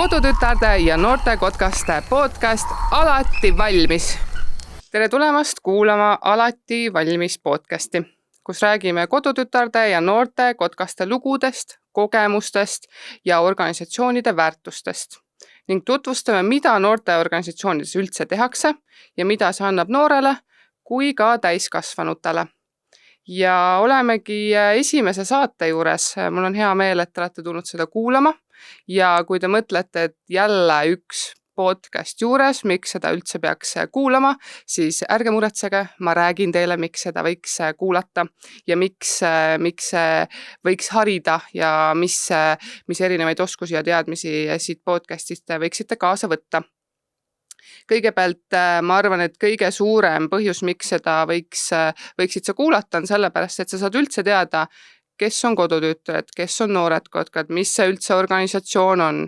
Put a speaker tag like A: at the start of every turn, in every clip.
A: Kodutütarde ja noortekotkaste podcast Alati valmis. Tere tulemast kuulama Alati valmis podcasti, kus räägime kodutütarde ja noortekotkaste lugudest, kogemustest ja organisatsioonide väärtustest ning tutvustame, mida noorteorganisatsioonides üldse tehakse ja mida see annab noorele kui ka täiskasvanutele. Ja olemegi esimese saate juures. Mul on hea meel, et te olete tulnud seda kuulama. Ja kui te mõtlete, et jälle üks podcast juures, miks seda üldse peaks kuulama, siis ärge muretsege, ma räägin teile, miks seda võiks kuulata ja miks võiks harida ja mis erinevaid oskusi ja teadmisi siit podcastist võiksite kaasa võtta. Kõigepealt ma arvan, et kõige suurem põhjus, miks seda võiksid sa kuulata, on sellepärast, et sa saad üldse teada, kes on kodutüütajad, kes on noored kotkad, mis see üldse organisatsioon on,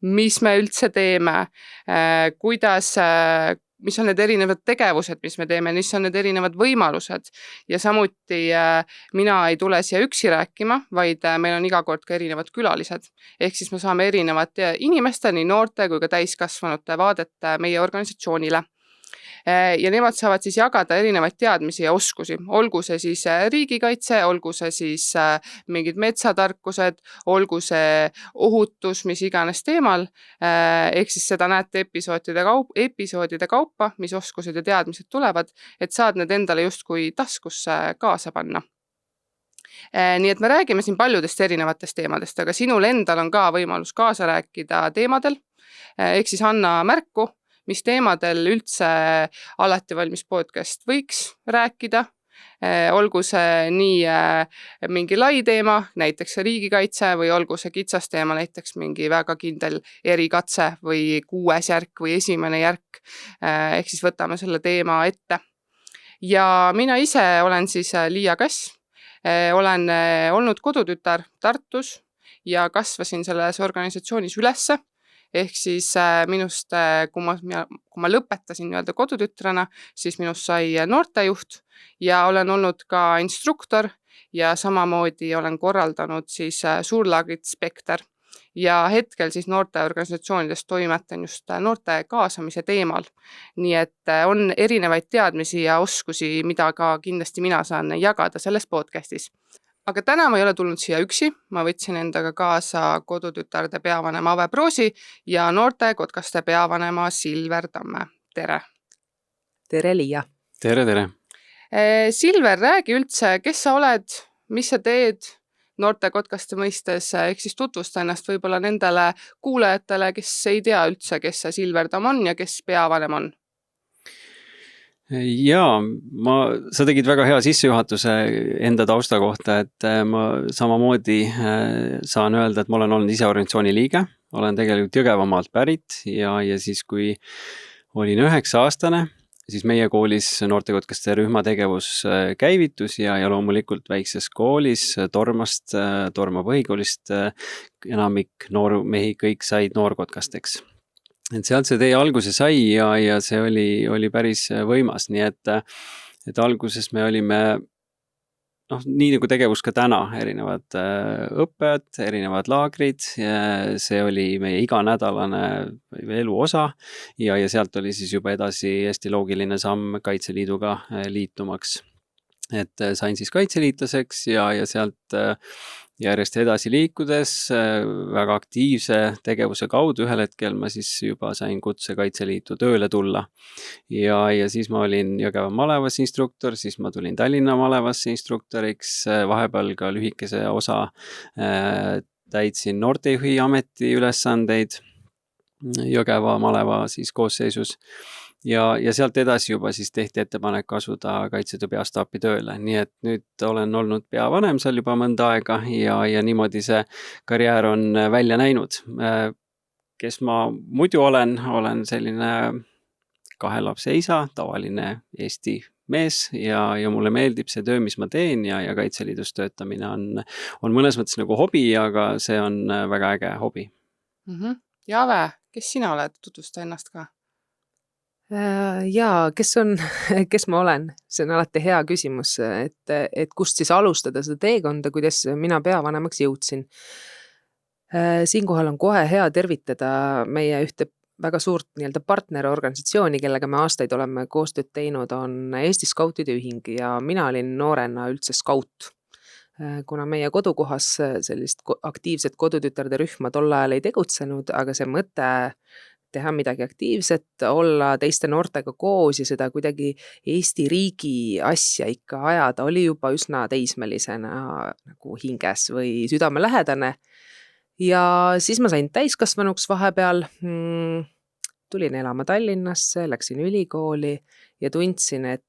A: mis me üldse teeme, mis on need erinevad tegevused, mis me teeme, mis on need erinevad võimalused. Ja samuti mina ei tule siia üksi rääkima, vaid meil on iga kord ka erinevad külalised. Ehk siis me saame erinevad inimeste, nii noorte kui ka täiskasvanute vaadet meie organisatsioonile. Ja nemad saavad siis jagada erinevaid teadmisi ja oskusi. Olgu see siis riigikaitse, olgu see siis mingid metsatarkused, olgu see ohutus, mis iganes teemal. Ehk siis seda näete episoodide kaupa, mis oskused ja teadmised tulevad, et saad need endale justkui taskusse kaasa panna. Nii et me räägime siin paljudest erinevatest teemadest, aga sinul endal on ka võimalus kaasa rääkida teemadel. Ehk siis anna märku, mis teemadel üldse Alati valmis podcast võiks rääkida. Olgu see nii mingi lai teema, näiteks riigikaitse, või olgu see kitsas teema, näiteks mingi väga kindel erikatse või 6. järk või 1. järk. Ehk siis võtame selle teema ette. Ja mina ise olen siis Liia Kass. Olen olnud kodutütar Tartus ja kasvasin selles organisatsioonis ülesse. Ehk siis minust, kui ma lõpetasin kodutütrana, siis minust sai noortejuht ja olen olnud ka instruktor ja samamoodi olen korraldanud siis suurlaagrit Spekter. Ja hetkel siis noorteorganisatsioonides toimetan just noorte kaasamise teemal. Nii et on erinevaid teadmisi ja oskusi, mida ka kindlasti mina saan jagada selles podcastis. Aga täna ma ei ole tulnud siia üksi, ma võtsin endaga kaasa kodutütarde peavanema Ave Proosi ja noortekotkaste peavanema Silver Tamme. Tere!
B: Tere, Liia!
C: Tere!
A: Silver, räägi üldse, kes sa oled, mis sa teed noortekotkaste mõistes, ehk siis tutvusta ennast võib-olla nendele kuulajatele, kes ei tea üldse, kes see Silver Tamm on ja kes peavanem on.
C: Jaa, sa tegid väga hea sissejuhatuse enda tausta kohta, et ma samamoodi saan öelda, et ma olen olnud ise organisatsiooni liige, olen tegelikult Jõgevamaalt pärit ja siis kui olin 9-aastane, siis meie koolis noortekotkaste rühma tegevus käivitus ja loomulikult väikses koolis Torma põhikoolist enamik noormehi kõik said noorkotkasteks. Et sealt see tee alguse sai ja see oli päris võimas, nii et alguses me olime nii nagu tegevus ka täna, erinevad õpped, erinevad laagrid, see oli meie iganädalane elu osa ja sealt oli siis juba edasi hästi loogiline samm Kaitseliiduga liitumaks. Et sain siis kaitseliitlaseks ja sealt järjest edasi liikudes väga aktiivse tegevuse kaudu ühel hetkel ma siis juba sain kutse Kaitseliitu tööle tulla. Ja siis ma olin Jõgeva malevas instruktor, siis ma tulin Tallinna malevasse instruktoriks, vahepeal ka lühikese osa täitsin noortejuhi ameti ülesandeid Jõgeva maleva siis koosseisus. Ja sealt edasi juba siis tehti ettepanek asuda Kaitsetöö peastaapi tööle. Nii et nüüd olen olnud peavanem seal juba mõnda aega ja niimoodi see karjäär on välja näinud. Kes ma muidu olen selline 2 lapse isa, tavaline Eesti mees ja mulle meeldib see töö, mis ma teen ja Kaitseliidus töötamine on mõnes mõttes nagu hobi, aga see on väga äge hobi.
A: Ja Ave, kes sina oled? Tutvusta ennast ka.
B: Jaa, kes ma olen? See on alati hea küsimus, et kust siis alustada seda teekonda, kuidas mina peavanemaks jõudsin. Siinkohal on kohe hea tervitada meie ühte väga suurt nii-öelda partnerorganisatsiooni, kellega me aastaid oleme koostööd teinud, on Eesti Skautide Ühing ja mina olin noorena üldse skaut. Kuna meie kodukohas sellist aktiivset kodutütarde rühma tol ajal ei tegutsenud, aga see mõte teha midagi aktiivset, olla teiste noortega koos ja seda kuidagi Eesti riigi asja ikka ajada, oli juba üsna teismelisena nagu hinges või südamelähedane. Ja siis ma sain täiskasvanuks vahepeal, tulin elama Tallinnasse, läksin ülikooli ja tundsin, et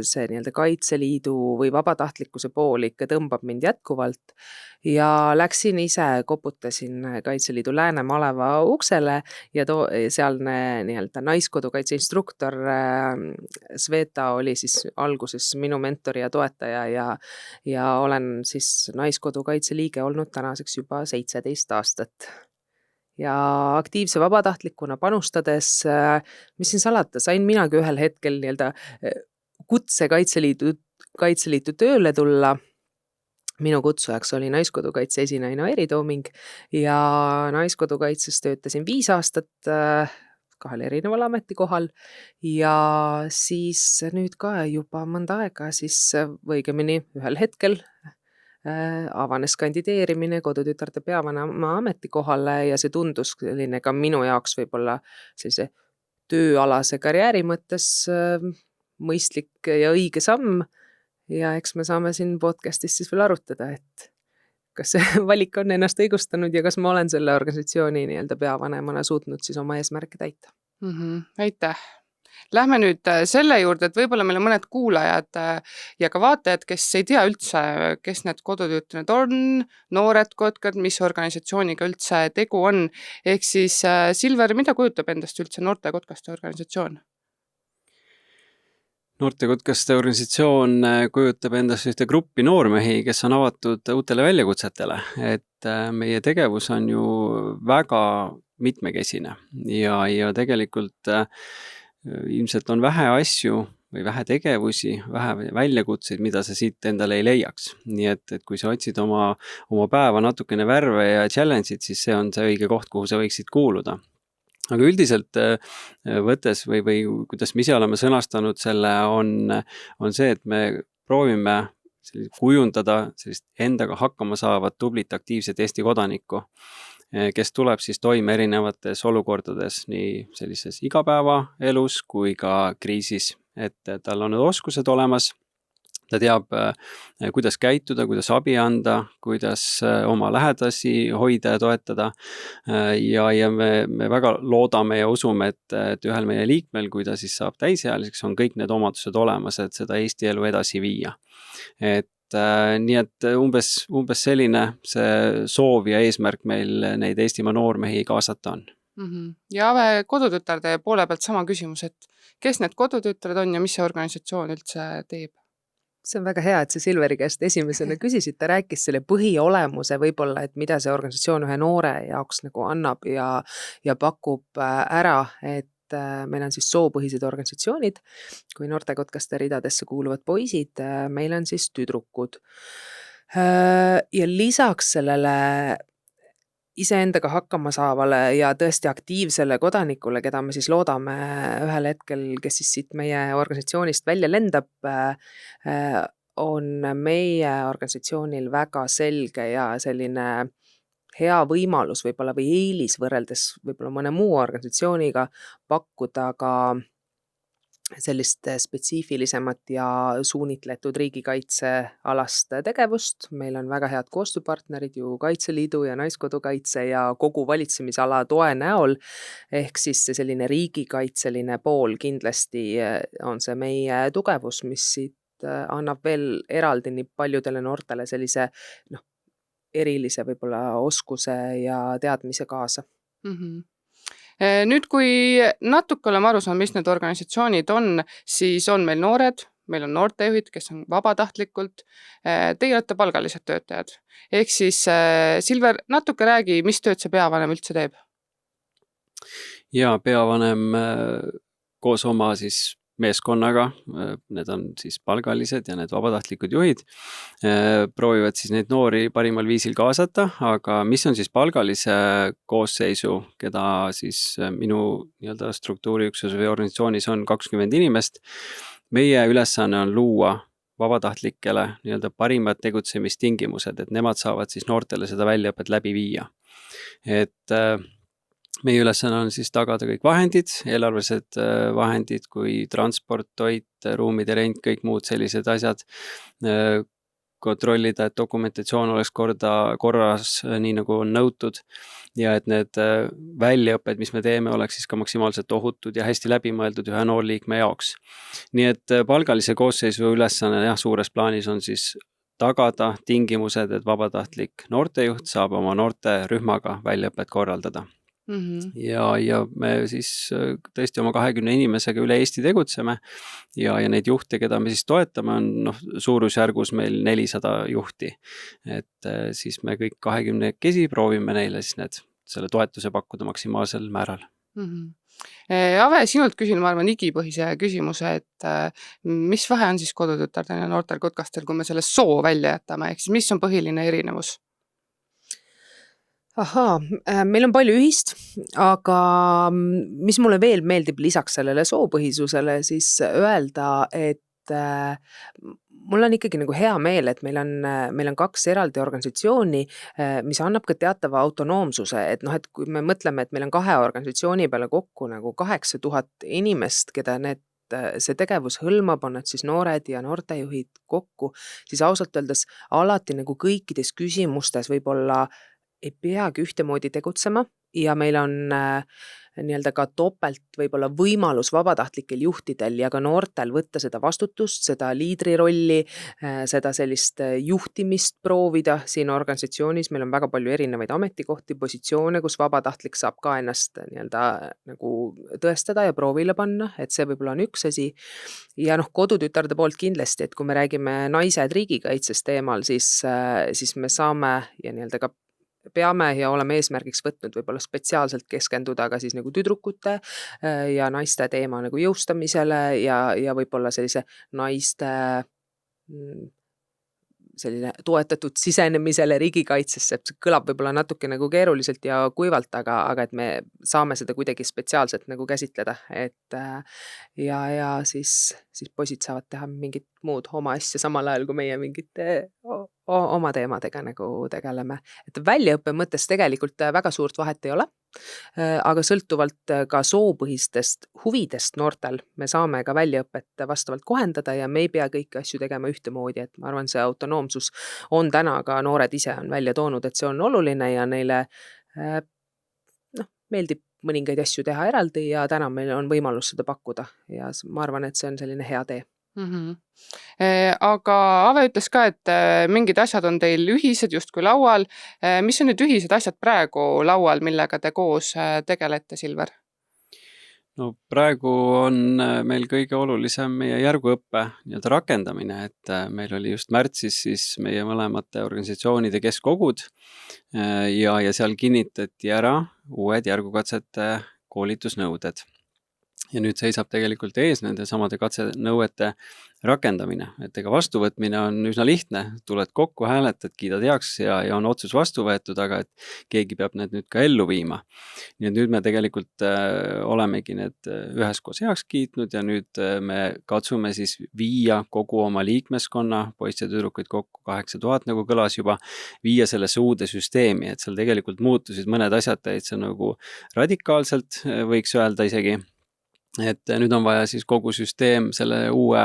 B: see nii-öelda Kaitseliidu või vabatahtlikkuse pool ikka tõmbab mind jätkuvalt ja läksin ise, koputasin Kaitseliidu Lääne-Maleva uksele ja sealne nii-öelda naiskodukaitse instruktor Sveta oli siis alguses minu mentor ja toetaja ja olen siis naiskodukaitse liige olnud tänaseks juba 17 aastat. Ja aktiivse vabatahtlikuna panustades, mis siin salata, sain minagi ühel hetkel nii-öelda kutse Kaitseliitu tööle tulla. Minu kutsujaks oli naiskodukaitse esinaine Eri Tooming ja naiskodukaitses töötasin 5 aastat 2 erineval ametikohal ja siis nüüd ka juba mõnda aega siis õigemini ühel hetkel avanes kandideerimine kodutütarde peavanema ametikohale ja see tundus selline ka minu jaoks võib-olla sellise tööalase karjääri mõttes mõistlik ja õige samm ja eks me saame siin podcastis siis veel arutada, et kas see valik on ennast õigustanud ja kas ma olen selle organisatsiooni nii-öelda peavanemana suutnud siis oma eesmärke täita.
A: Aitäh! Lähme nüüd selle juurde, et võib-olla meil on mõned kuulajad ja ka vaatajad, kes ei tea üldse, kes need kodutüütajad on, noored kotkad, mis organisatsiooniga üldse tegu on. Ehk siis Silver, mida kujutab endast üldse noorte kotkaste organisatsioon?
C: Noorte kotkaste organisatsioon kujutab endast ühte gruppi noormehi, kes on avatud uutele väljakutsetele, et meie tegevus on ju väga mitmekesine ja tegelikult ilmselt on vähe asju või vähe tegevusi, vähe väljakutseid, mida sa siit endale ei leiaks. Nii et kui sa otsid oma päeva natukene värve ja challenge'id, siis see on see õige koht, kuhu sa võiksid kuuluda. Aga üldiselt võttes või kuidas me ise oleme sõnastanud selle, on see, et me proovime kujundada sellist endaga hakkama saavat tublit aktiivset Eesti kodanikku, kes tuleb siis toime erinevates olukordades nii sellises igapäevaelus kui ka kriisis, et tal on need oskused olemas, ta teab, kuidas käituda, kuidas abi anda, kuidas oma lähedasi hoida ja toetada ja me väga loodame ja usume, et ühel meie liikmel, kui ta siis saab täisealiseks, on kõik need omadused olemas, et seda Eesti elu edasi viia. Nii et umbes selline see soov ja eesmärk meil neid Eestimaa noormehi kaasata on.
A: Ja Ave kodutütarde poole pealt sama küsimus, et kes need kodutütared on ja mis see organisatsioon üldse teeb?
B: See on väga hea, et see Silveri käest esimesena küsisid, ta rääkis selle põhiolemuse võib-olla, et mida see organisatsioon ühe noore jaoks nagu annab ja pakub ära, et meil on siis soopõhised organisatsioonid, kui noortekotkaste ridadesse kuuluvad poisid, meil on siis tüdrukud. Ja lisaks sellele iseendaga hakkama saavale ja tõesti aktiivsele kodanikule, keda me siis loodame ühel hetkel, kes siis siit meie organisatsioonist välja lendab, on meie organisatsioonil väga selge ja selline hea võimalus võib-olla või eelis võrreldes võib-olla mõne muu organisatsiooniga pakkuda ka sellist spetsiifilisemat ja suunitletud riigikaitsealast tegevust. Meil on väga head koostööpartnerid ju Kaitseliidu ja Naiskodukaitse ja kogu valitsemisala toe näol. Ehk siis see selline riigikaitseline pool kindlasti on see meie tugevus, mis siit annab veel eraldi nii paljudele noortele sellise erilise võib-olla oskuse ja teadmise kaasa.
A: Nüüd, kui natuke oleme aru saanud, mis need organisatsioonid on, siis on meil noored, meil on noortejuhid, kes on vabatahtlikult, teie olete palgalised töötajad. Ehk siis, Silver, natuke räägi, mis tööd see peavanem üldse teeb?
C: Ja peavanem koos oma siis meeskonnaga, need on siis palgalised ja need vabatahtlikud juhid, proovivad siis neid noori parimal viisil kaasata, aga mis on siis palgalise koosseisu, keda siis minu nii-öelda struktuuriüksus või organisatsioonis on 20 inimest, meie ülesanne on luua vabatahtlikele nii-öelda parimad tegutsemistingimused, et nemad saavad siis noortele seda väljaõpet läbi viia. Et meie ülesanne on siis tagada kõik vahendid, eelarvelised vahendid kui transport, toit, ruumide rent, kõik muud sellised asjad, kontrollida, et dokumentatsioon oleks korras, nii nagu on nõutud ja et need väljaõpped, mis me teeme, oleks siis ka maksimaalselt ohutud ja hästi läbimõeldud ühe noorliikme jaoks. Nii et palgalise koosseisu ülesanne suures plaanis on siis tagada tingimused, et vabatahtlik noortejuht saab oma noorterühmaga väljaõpet korraldada. Ja me siis tõesti oma 20 inimesega üle Eesti tegutseme ja neid juhte, keda me siis toetame, on suurusjärgus meil 400 juhti. Et siis me kõik 20 proovime neile siis selle toetuse pakkuda maksimaalsel määral.
A: Ave, sinult küsin, ma arvan, igipõhise küsimuse, et mis vahe on siis kodutütardel ja noortel kotkastel, kui me selle soo välja jätame, ehk siis mis on põhiline erinevus?
B: Ahaa, meil on palju ühist, aga mis mulle veel meeldib lisaks sellele soopõhisusele, siis öelda, et mul on ikkagi nagu hea meel, et meil on 2 eraldi organisatsiooni, mis annab ka teatava autonoomsuse, et et kui me mõtleme, et meil on 2 organisatsiooni peale kokku nagu 8000 inimest, keda see tegevus hõlmab, on need siis noored ja noortejuhid kokku, siis ausalt öeldes alati nagu kõikides küsimustes võib-olla ei peagi ühtemoodi tegutsema ja meil on nii-öelda ka topelt võib-olla võimalus vabatahtlikel juhtidel ja ka noortel võtta seda vastutust, seda liidri rolli, seda sellist juhtimist proovida siin organisatsioonis. Meil on väga palju erinevaid ametikohti, positsioone, kus vabatahtlik saab ka ennast nii-öelda nagu tõestada ja proovile panna, et see võib-olla on üks asi. Ja kodutütarde poolt kindlasti, et kui me räägime naised riigikaitses teemal, siis me saame ja nii-öelda ka peame ja oleme eesmärgiks võtnud võib-olla spetsiaalselt keskenduda ka siis nagu tüdrukute ja naiste teema nagu jõustamisele ja võib-olla sellise naiste selline toetatud sisenemisele riigikaitsesse, see kõlab võib-olla natuke nagu keeruliselt ja kuivalt, aga et me saame seda kuidagi spetsiaalselt nagu käsitleda, et ja siis poisid saavad teha mingit muud oma asja samal ajal, kui meie mingite oma teemadega nagu tegeleme. Et väljaõppe mõttes tegelikult väga suurt vahet ei ole, aga sõltuvalt ka soopõhistest huvidest noortel me saame ka väljaõpet vastavalt kohendada ja me ei pea kõiki asju tegema ühtemoodi, et ma arvan, see autonoomsus on täna ka noored ise on välja toonud, et see on oluline ja neile meeldib mõningaid asju teha eraldi ja täna meil on võimalus seda pakkuda ja ma arvan, et see on selline hea tee.
A: Aga Ave ütles ka, et mingid asjad on teil ühised justkui laual. Mis on need ühised asjad praegu laual, millega te koos tegelete, Silver?
C: No praegu on meil kõige olulisem meie järguõppe nii-öelda rakendamine, et meil oli just märtsis siis meie mõlemate organisatsioonide keskkogud ja seal kinnitati ära uued järgukatsete koolitusnõuded. Ja nüüd seisab tegelikult ees nende samade katsenõuete rakendamine, et ega vastuvõtmine on üsna lihtne, tuled kokku, hääletad, kiidad heaks ja on otsus vastu võetud, aga et keegi peab need nüüd ka ellu viima. Nii et nüüd me tegelikult olemegi need üheskoos heaks kiitnud ja nüüd me katsume siis viia kogu oma liikmeskonna, poiste ja tüdrukuid kokku 8000, nagu kõlas juba, viia sellesse uude süsteemi, et seal tegelikult muutusid mõned asjad täitsa nagu radikaalselt, võiks öelda isegi. Et nüüd on vaja siis kogu süsteem selle uue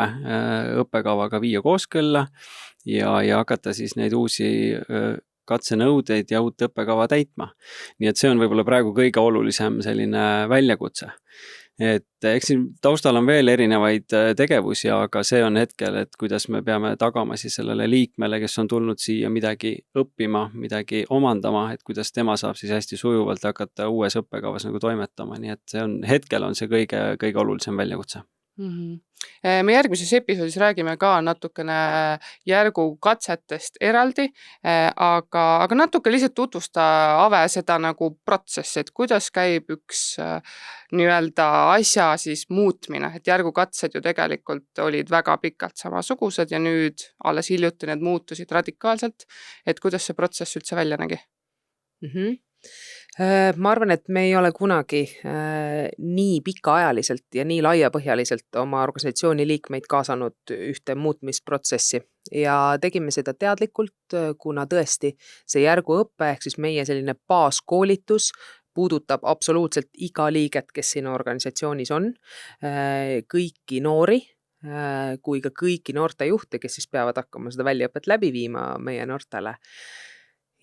C: õppekavaga viia kooskõlla ja hakata siis neid uusi katsenõudeid ja uut õppekava täitma. Nii et see on võib-olla praegu kõige olulisem selline väljakutse. Et eks siin taustal on veel erinevaid tegevusi, aga see on hetkel, et kuidas me peame tagama siis sellele liikmele, kes on tulnud siia midagi õppima, midagi omandama, et kuidas tema saab siis hästi sujuvalt hakata uues õppekavas nagu toimetama. Nii et hetkel on see kõige olulisem väljakutse.
A: Me järgmises episoodis räägime ka natukene järgukatsetest eraldi, aga natuke lihtsalt tutvusta Ave seda nagu protsessi, et kuidas käib üks nii-öelda asja siis muutmine, et järgukatsed ju tegelikult olid väga pikalt samasugused ja nüüd alles hiljuti need muutusid radikaalselt, et kuidas see protsess üldse välja nägi?
B: Ma arvan, et me ei ole kunagi nii pikaajaliselt ja nii laiapõhjaliselt oma organisatsiooni liikmeid kaasanud ühte muutmisprotsessi ja tegime seda teadlikult, kuna tõesti see järguõpe ehk siis meie selline baaskoolitus puudutab absoluutselt iga liiget, kes siin organisatsioonis on, kõiki noori, kui ka kõiki noortejuhte, kes siis peavad hakkama seda väljaõpet läbi viima meie noortele.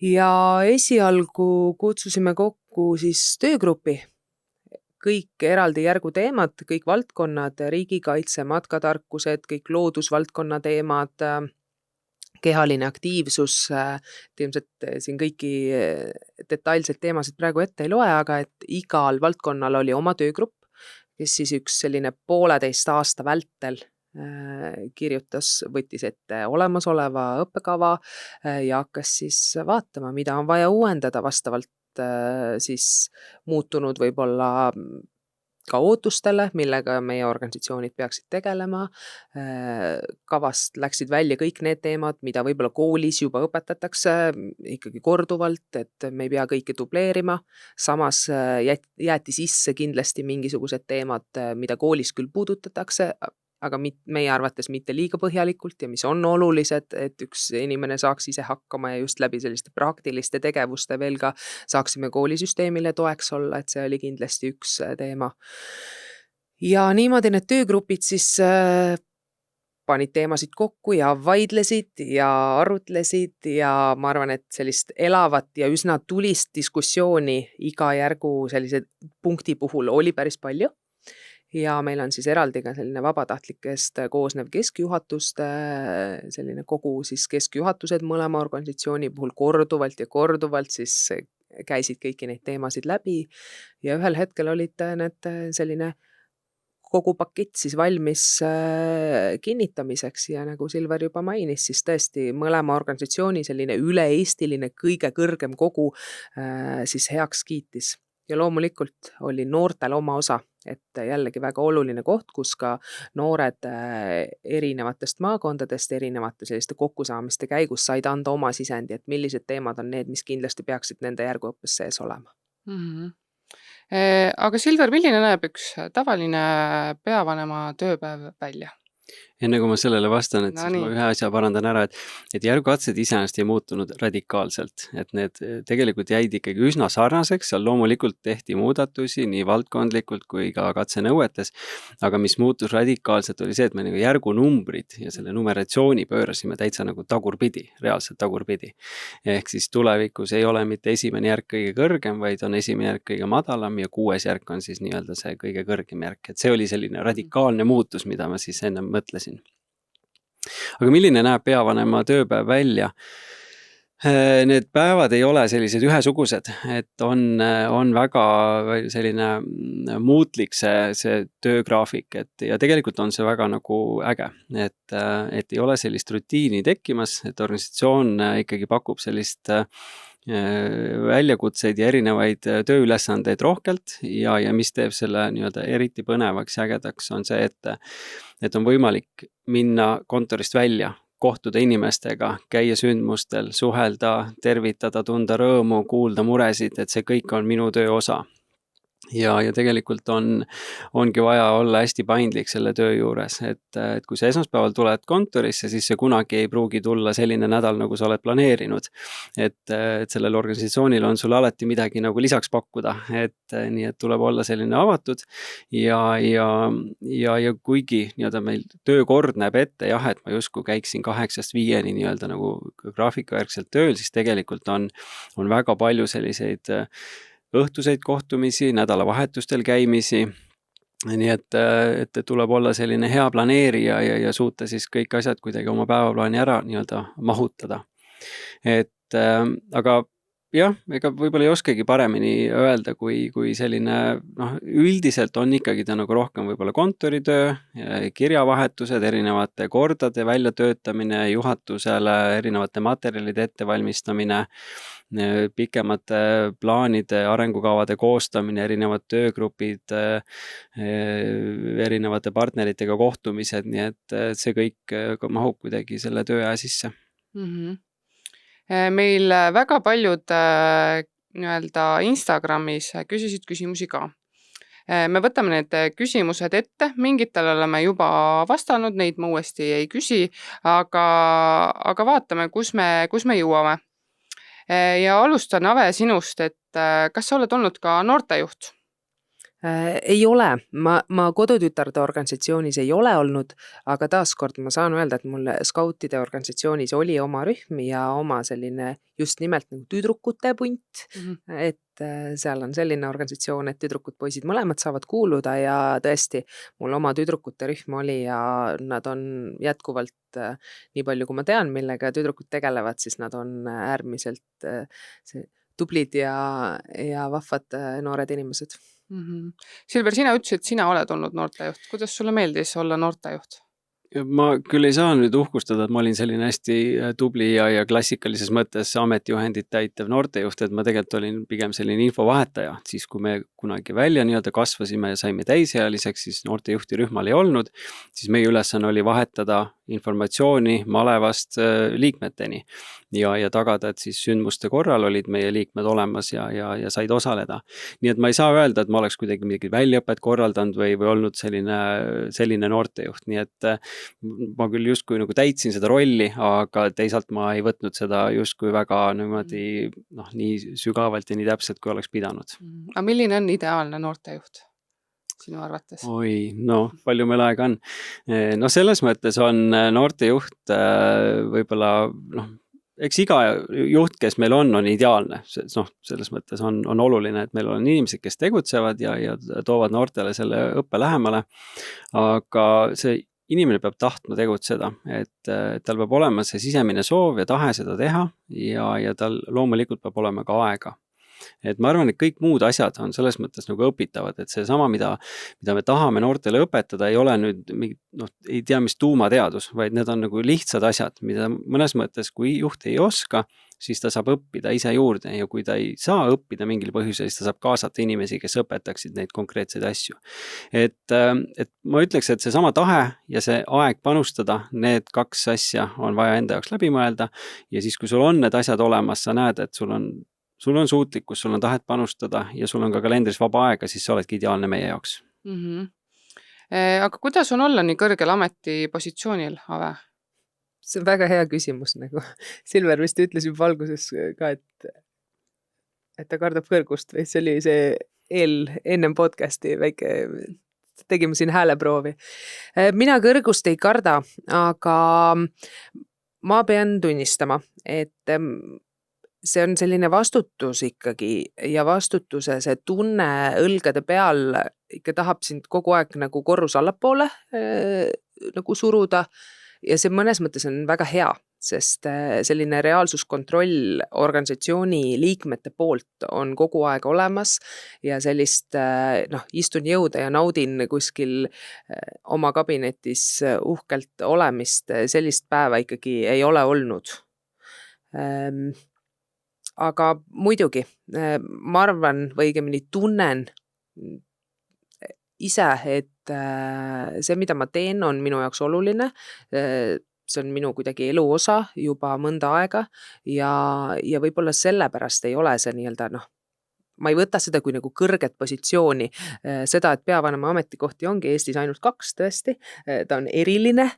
B: Ja esialgu kutsusime kokku siis töögrupi, kõik eraldi järgu teemad, kõik valdkonnad, riigikaitse, matkatarkused, kõik loodusvaldkonna teemad, kehaline aktiivsus, ilmselt siin kõiki detailseid teemasid praegu ette ei loe, aga et igal valdkonnal oli oma töögrupp, kes siis üks selline 1,5 aasta vältel kirjutas, võttis ette olemasoleva õppekava ja hakkas siis vaatama, mida on vaja uuendada vastavalt siis muutunud võib-olla ka ootustele, millega meie organisatsioonid peaksid tegelema. Kavast läksid välja kõik need teemad, mida võib-olla koolis juba õpetatakse ikkagi korduvalt, et me ei pea kõike dubleerima. Samas jäeti sisse kindlasti mingisugused teemad, mida koolis küll puudutatakse, aga meie arvates mitte liiga põhjalikult ja mis on olulised, et üks inimene saaks ise hakkama ja just läbi selliste praktiliste tegevuste veel ka saaksime koolisüsteemile toeks olla, et see oli kindlasti üks teema. Ja niimoodi need töögrupid siis panid teemasid kokku ja vaidlesid ja arutlesid ja ma arvan, et sellist elavat ja üsna tulist diskussiooni iga järgu sellise punkti puhul oli päris palju. Ja meil on siis eraldi ka selline vabatahtlikest koosnev keskjuhatus, selline kogu siis keskjuhatused mõlema organisatsiooni puhul korduvalt siis käisid kõiki neid teemasid läbi ja ühel hetkel olid need selline kogu pakett siis valmis kinnitamiseks ja nagu Silver juba mainis, siis tõesti mõlema organisatsiooni selline üle-eestiline kõige kõrgem kogu siis heaks kiitis. Ja loomulikult oli noortel oma osa, et jällegi väga oluline koht, kus ka noored erinevatest maakondadest, erinevate selliste kokkusaamiste käigus said anda oma sisendi, et millised teemad on need, mis kindlasti peaksid nende järguõppes sees olema.
A: Aga Silver, milline näeb üks tavaline peavanema tööpäev välja?
C: Enne kui ma sellele vastan, et siis ma ühe asja parandan ära, et järgukatsed iseenesest ei muutunud radikaalselt, et need tegelikult jäid ikkagi üsna sarnaseks, seal loomulikult tehti muudatusi nii valdkondlikult kui ka katsenõuetes, aga mis muutus radikaalselt oli see, et me nagu järgunumbrid ja selle numeratsiooni pöörasime täitsa nagu tagurpidi, reaalselt tagurpidi. Ehk siis tulevikus ei ole mitte esimene järk kõige kõrgem, vaid on esimene järk kõige madalam ja 6. järk on siis nii-öelda see kõige kõrgem järk, et see oli selline radikaalne muutus, mida ma siis enne mõtlesin. Aga milline näeb peavanema tööpäev välja? Need päevad ei ole sellised ühesugused, et on väga selline muutlik see töögraafik, ja tegelikult on see väga nagu äge, et ei ole sellist rutiini tekkimas, et organisatsioon ikkagi pakub sellist väljakutseid ja erinevaid tööülesandeid rohkelt ja mis teeb selle nii-öelda eriti põnevaks ja ägedaks on see, et on võimalik minna kontorist välja, kohtuda inimestega, käia sündmustel, suhelda, tervitada, tunda rõõmu, kuulda muresid, et see kõik on minu töö osa. Ja tegelikult ongi vaja olla hästi paindlik selle töö juures, et kui sa esmaspäeval tuled kontorisse, siis see kunagi ei pruugi tulla selline nädal, nagu sa oled planeerinud. Et sellel organisatsioonil on sul alati midagi nagu lisaks pakkuda, nii et tuleb olla selline avatud ja kuigi nii-öelda meil töökord näeb ette jah, et ma justkui käiksin 8-5 nii-öelda nagu graafikujärgselt tööl, siis tegelikult on väga palju selliseid õhtuseid kohtumisi, nädalavahetustel käimisi, nii et tuleb olla selline hea planeerija ja suuta siis kõik asjad kuidagi oma päevaplaani ära nii-öelda mahutada. Aga jah, ega võib-olla ei oskagi paremini öelda, kui selline, noh, üldiselt on ikkagi ta nagu rohkem võib-olla kontoritöö, kirjavahetused, erinevate kordade väljatöötamine, juhatusele erinevate materjalide ettevalmistamine, pikemate plaanide, arengukavade koostamine, erinevad töögrupid, erinevate partneritega kohtumised, nii et see kõik mahub kuidagi selle tööaja sisse.
A: Meil väga paljud nii-öelda Instagramis küsisid küsimusi ka. Me võtame need küsimused ette, mingitele oleme juba vastanud, neid ma uuesti ei küsi, aga vaatame, kus me jõuame. Ja alustan, Ave, sinust, et kas sa oled olnud ka noortejuht?
B: Ei ole, ma kodutütarde organisatsioonis ei ole olnud, aga taaskord ma saan öelda, et mul skautide organisatsioonis oli oma rühm ja oma selline just nimelt nagu tüdrukute punt, et seal on selline organisatsioon, et tüdrukud, poisid mõlemad saavad kuuluda ja tõesti, mul oma tüdrukute rühm oli ja nad on jätkuvalt nii palju, kui ma tean, millega tüdrukud tegelevad, siis nad on äärmiselt tublid ja vahvad noored inimesed.
A: Silver, sina ütlesid, et sina oled olnud noortejuht. Kuidas sulle meeldis olla noortejuht?
C: Ma küll ei saa nüüd uhkustada, et ma olin selline hästi tubli ja klassikalises mõttes ametijuhendit täitev noortejuht, et ma tegelikult olin pigem selline infovahetaja. Siis kui me kunagi välja nii-öelda kasvasime ja saime täisealiseks, siis noortejuhti rühmal ei olnud, siis meie ülesanne oli vahetada informatsiooni malevast liikmeteni ja tagada, et siis sündmuste korral olid meie liikmed olemas ja said osaleda. Nii et ma ei saa öelda, et ma oleks kuidagi mingi väljaõpet korraldanud või olnud selline noortejuht, nii et ma küll justkui nagu täitsin seda rolli, aga teisalt ma ei võtnud seda justkui väga niimoodi, nii sügavalt ja nii täpselt, kui oleks pidanud.
A: Aga milline on ideaalne noortejuht sinu arvates?
C: Oi, palju meil aega on. Selles mõttes on noortejuht võib-olla, eks iga juht, kes meil on ideaalne. Selles mõttes on oluline, et meil on inimesed, kes tegutsevad ja toovad noortele selle õppe lähemale, aga see inimene peab tahtma tegutseda, et tal peab olema see sisemine soov ja tahe seda teha ja tal loomulikult peab olema ka aega. Et ma arvan, et kõik muud asjad on selles mõttes nagu õpitavad, et see sama, mida me tahame noortele õpetada, ei ole nüüd ei tea, mis tuumateadus, vaid need on nagu lihtsad asjad, mida mõnes mõttes, kui juht ei oska, siis ta saab õppida ise juurde ja kui ta ei saa õppida mingil põhjusel, siis ta saab kaasata inimesi, kes õpetaksid neid konkreetseid asju. Et ma ütleks, et see sama tahe ja see aeg panustada, need kaks asja on vaja enda jaoks läbi mõelda ja siis, kui sul on need asjad olemas, sa näed, et sul on suutlikkus, sul on tahet panustada ja sul on ka kalendris vaba aega, siis sa oledki ideaalne meie jaoks.
A: Aga kuidas on olla nii kõrgel ametipositsioonil, Ave?
B: See on väga hea küsimus, nagu Silver vist ütles juba alguses ka, et ta kardab kõrgust või see oli see ennem podcasti väike, tegime siin hääleproovi. Mina kõrgust ei karda, aga ma pean tunnistama, et see on selline vastutus ikkagi ja vastutuse see tunne õlgade peal ikka tahab sind kogu aeg nagu korrus allapoole nagu suruda ja see mõnes mõttes on väga hea, sest selline reaalsuskontroll organisatsiooni liikmete poolt on kogu aeg olemas ja sellist istun jõuda ja naudin kuskil oma kabinetis uhkelt olemist, sellist päeva ikkagi ei ole olnud. Aga muidugi, ma arvan või õigemini tunnen ise, et see, mida ma teen, on minu jaoks oluline. See on minu kuidagi elu osa juba mõnda aega ja võib-olla sellepärast ei ole see nii-öelda ma ei võta seda kui nagu kõrget positsiooni. Seda, et peavanema ametikohti ongi Eestis ainult 2 tõesti. Ta on eriline.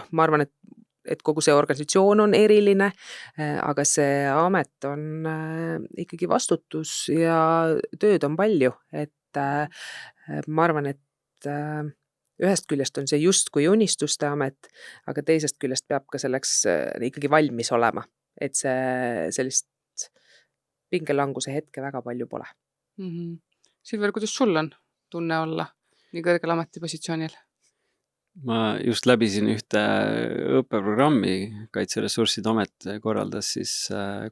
B: Ma arvan, et kogu see organisatsioon on eriline, aga see amet on ikkagi vastutus ja tööd on palju, et ma arvan, et ühest küljest on see justkui unistuste amet, aga teisest küljest peab ka selleks ikkagi valmis olema, et see sellist pingelanguse hetke väga palju pole.
A: Silver, kuidas sul on tunne olla nii kõrgel ametipositsioonil?
C: ma just läbisin ühte õppeprogrammi, Kaitseressursside Amet korraldas siis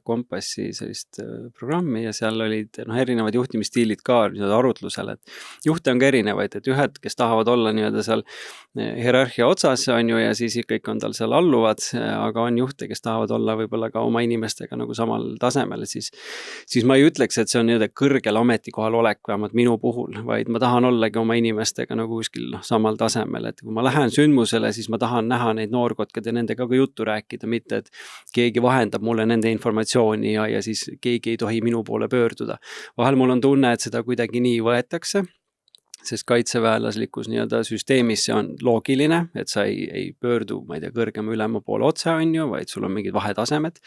C: Kompassi sellist programmi ja seal olid erinevad juhtimisstiilid ka nii-öelda arutlusel, et juhte on ka erinevaid, et ühed, kes tahavad olla nii-öelda seal hierarhia otsas on ju ja siis kõik on tal seal alluvad, aga on juhte, kes tahavad olla võib-olla ka oma inimestega nagu samal tasemel, siis ma ei ütleks, et see on nii-öelda kõrgel ametikohal olek, vähemalt minu puhul, vaid ma tahan ollagi oma inimestega nagu kuskil samal tasemel, et kui ma lähen sündmusele, siis ma tahan näha neid noorkotkad ja nendega ka juttu rääkida, mitte et keegi vahendab mulle nende informatsiooni ja siis keegi ei tohi minu poole pöörduda. Vahel mul on tunne, et seda kuidagi nii võetakse, sest kaitseväelaslikus nii-öelda süsteemis see on loogiline, et sa ei pöördu, ma ei tea, kõrgema ülema poole otse on ju, vaid sul on mingid vahetasemed.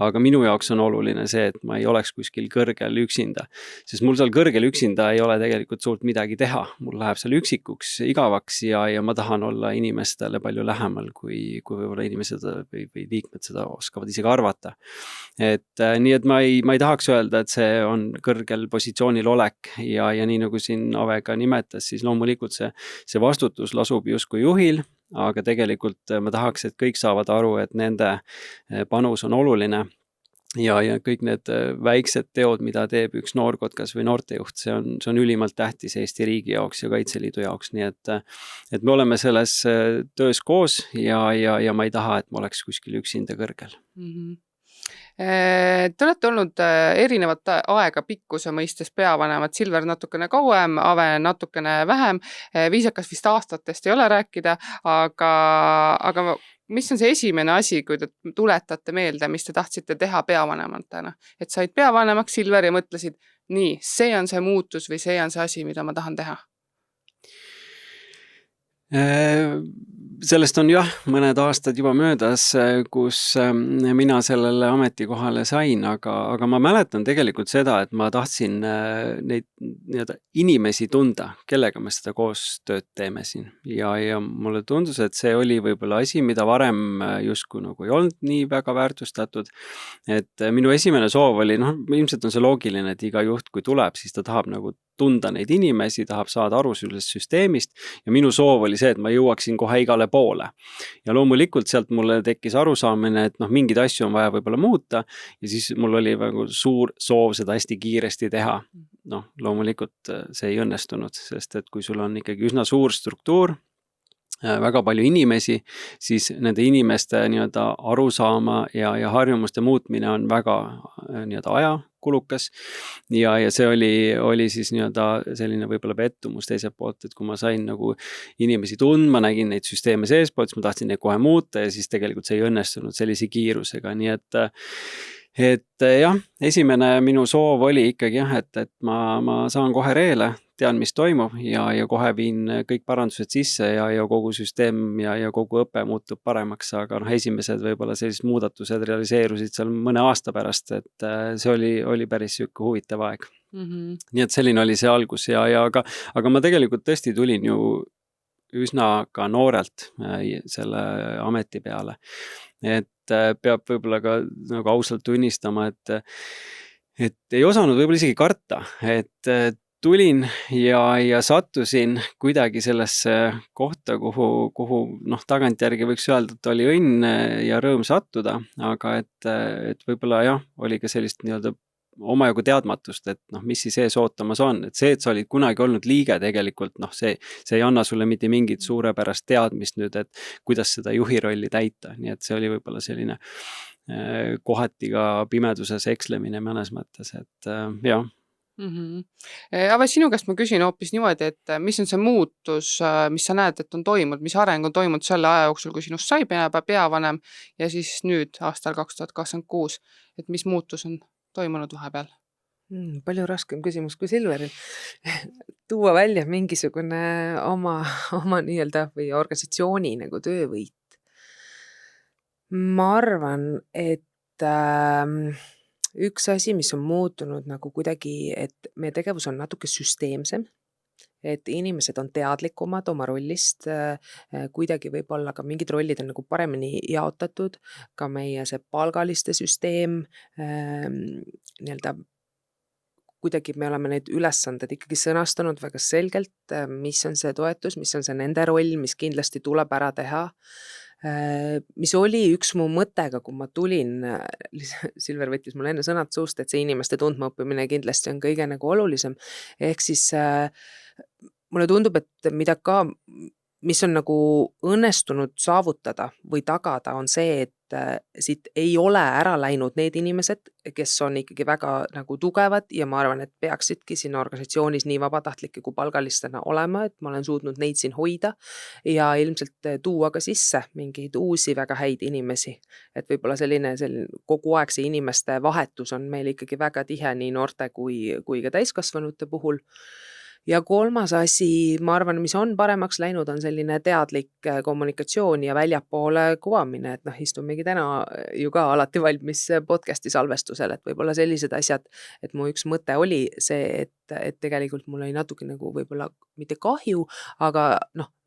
C: Aga minu jaoks on oluline see, et ma ei oleks kuskil kõrgel üksinda, sest mul seal kõrgel üksinda ei ole tegelikult suurt midagi teha. Mul läheb seal üksikuks, igavaks ja ma tahan olla inimestele palju lähemal, kui võib-olla inimesed või liikmed seda oskavad isegi arvata. Et nii, et ma ei tahaks öelda, et see on kõrgel positsioonil olek ja nii nagu siin Ave ka nimetas, siis loomulikult see vastutus lasub justkui juhil, aga tegelikult ma tahaks, et kõik saavad aru, et nende panus on oluline ja kõik need väiksed teod, mida teeb üks noorkotkas või noortejuht, see on ülimalt tähtis Eesti riigi jaoks ja Kaitseliidu jaoks, nii et me oleme selles töös koos ja ma ei taha, et ma oleks kuskil üksinda kõrgel.
A: Te olete olnud erinevat aega pikkuse mõistes peavanemad, Silver natukene kauem, Ave natukene vähem, viisakas vist aastatest ei ole rääkida, aga mis on see esimene asi, kui te tuletate meelde, mis te tahtsite teha peavanematena? Et said peavanemaks Silver ja mõtlesid, nii, see on see muutus või see on see asi, mida ma tahan teha?
C: Sellest on jah, mõned aastad juba möödas, kus mina sellele ametikohale sain, aga ma mäletan tegelikult seda, et ma tahtsin neid nii-öelda inimesi tunda, kellega me seda koostööd teeme siin. Ja mulle tundus, et see oli võib-olla asi, mida varem justkui nagu ei olnud nii väga väärtustatud. Et minu esimene soov oli, ilmselt on see loogiline, et iga juht, kui tuleb, siis ta tahab nagu tunda neid inimesi, tahab saada aru sellest süsteemist ja minu soov oli see, et ma jõuaksin kohe igale poole. Ja loomulikult sealt mulle tekkis arusaamine, et mingeid asju on vaja võib-olla muuta ja siis mul oli väga suur soov seda hästi kiiresti teha. Loomulikult see ei õnnestunud, sest et kui sul on ikkagi üsna suur struktuur, väga palju inimesi, siis nende inimeste nii-öelda arusaama ja harjumuste muutmine on väga nii-öelda ajakulukas ja see oli siis nii-öelda selline võib-olla pettumus teiselt poolt, et kui ma sain nagu inimesi tundma, nägin neid süsteeme seespoolt, siis ma tahtsin neid kohe muuta ja siis tegelikult see ei õnnestunud sellise kiirusega, nii et jah, esimene minu soov oli ikkagi jah, et ma saan kohe reele, tean, mis toimub ja kohe viin kõik parandused sisse ja kogu süsteem ja kogu õpe muutub paremaks, aga esimesed võib-olla sellised muudatused realiseerusid seal mõne aasta pärast, et see oli päris siuke huvitav aeg. Nii et selline oli see algus aga ma tegelikult tõesti tulin ju üsna ka noorelt selle ameti peale, et peab võib-olla ka nagu ausalt tunnistama, et ei osanud võib-olla isegi karta, et tulin ja sattusin kuidagi sellesse kohta, kuhu tagantjärgi võiks öelda, et oli õnn ja rõõm sattuda, aga et võib-olla jah, oli ka sellist nii-öelda omajagu teadmatust, et mis siis ees ootamas on, et see, et sa olid kunagi olnud liige tegelikult, see ei anna sulle mitte mingit suurepärast teadmist nüüd, et kuidas seda juhi rolli täita, nii et see oli võib-olla selline kohati ka pimeduses ekslemine mõnes mõttes, et jah.
A: Ave, sinu käest ma küsin hoopis niimoodi, et mis on see muutus, mis sa näed, et on toimunud, mis areng on toimunud selle aja jooksul, kui sinust sai peavanem ja siis nüüd aastal 2026, et mis muutus on toimunud vahepeal?
B: Palju raskem küsimus kui Silveril. Tuua välja mingisugune oma nii-öelda või organisatsiooni nagu töövõit. Ma arvan, et üks asi, mis on muutunud nagu kuidagi, et meie tegevus on natuke süsteemsem, et inimesed on teadlikumad oma rollist, kuidagi võib-olla ka mingid rollid on nagu paremini jaotatud, ka meie see palgaliste süsteem nii-öelda kuidagi me oleme need ülesanded ikkagi sõnastanud väga selgelt, mis on see toetus, mis on see nende roll, mis kindlasti tuleb ära teha. Mis oli üks mu mõttega, kui ma tulin, Silver võttis mul enne sõnad suust, et see inimeste tundmaõppimine kindlasti on kõige nagu olulisem. Ehk siis mulle tundub, et mis on nagu õnnestunud saavutada või tagada, on see, et siit ei ole ära läinud need inimesed, kes on ikkagi väga nagu tugevad ja ma arvan, et peaksidki siin organisatsioonis nii vabatahtlike kui palgalistena olema, et ma olen suutnud neid siin hoida ja ilmselt tuua ka sisse mingeid uusi väga häid inimesi. Et võib-olla selline kogu aeg see inimeste vahetus on meil ikkagi väga tihe nii noorte kui ka täiskasvanute puhul. Ja kolmas asi, ma arvan, mis on paremaks läinud, on selline teadlik kommunikatsioon ja väljapoole kuvamine, et istumegi täna ju ka alati valmis podcasti salvestusel, et võib-olla sellised asjad, et mu üks mõte oli see, et tegelikult mul oli natuke nagu võib-olla mitte kahju, aga